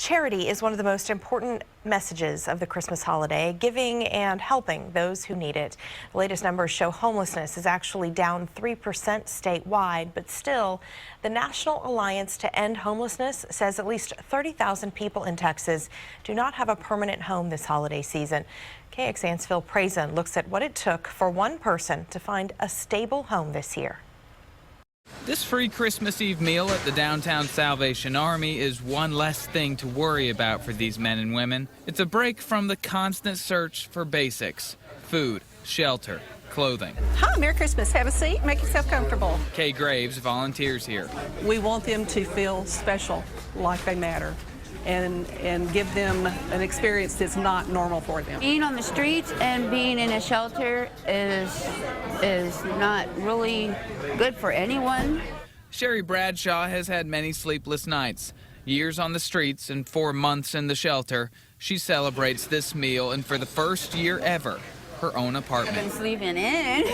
Charity is one of the most important messages of the Christmas holiday, giving and helping those who need it. The latest numbers show homelessness is actually down 3% statewide, but still, the National Alliance to End Homelessness says at least 30,000 people in Texas do not have a permanent home this holiday season. KXAN's Phil Prazen looks at what it took for one person to find a stable home this year. This free Christmas Eve meal at the downtown Salvation Army is one less thing to worry about for these men and women. It's a break from the constant search for basics: food, shelter, clothing. Hi, Merry Christmas. Have a seat. Make yourself comfortable. Kay Graves volunteers here. We want them to feel special, like they matter, and give them an experience that's not normal for them. Being on the streets and being in a shelter is not really good for anyone. Sherry Bradshaw has had many sleepless nights. Years on the streets and 4 months in the shelter, she celebrates this meal and for the first year ever, her own apartment. I've been sleeping in.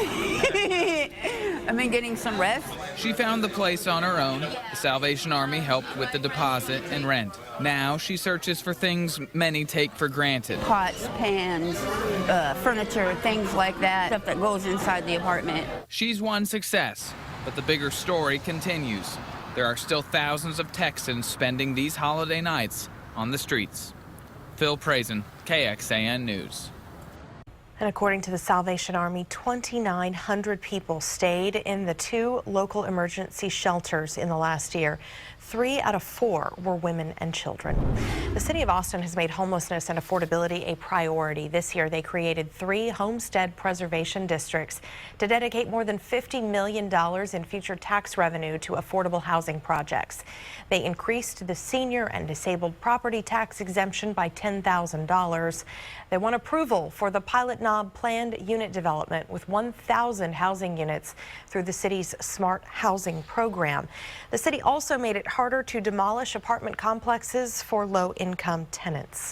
I've been getting some rest. She found the place on her own. The Salvation Army helped with the deposit and rent. Now she searches for things many take for granted. Pots, pans, furniture, things like that, stuff that goes inside the apartment. She's one success, but the bigger story continues. There are still thousands of Texans spending these holiday nights on the streets. Phil Prazen, KXAN News. And according to the Salvation Army, 2,900 people stayed in the 2 local emergency shelters in the last year. 3 out of 4 were women and children. The city of Austin has made homelessness and affordability a priority. This year, they created 3 homestead preservation districts to dedicate more than $50 million in future tax revenue to affordable housing projects. They increased the senior and disabled property tax exemption by $10,000. They won approval for the Pilot Knob planned unit development with 1,000 housing units through the city's Smart Housing program. The city also made it harder to demolish apartment complexes for low-income tenants.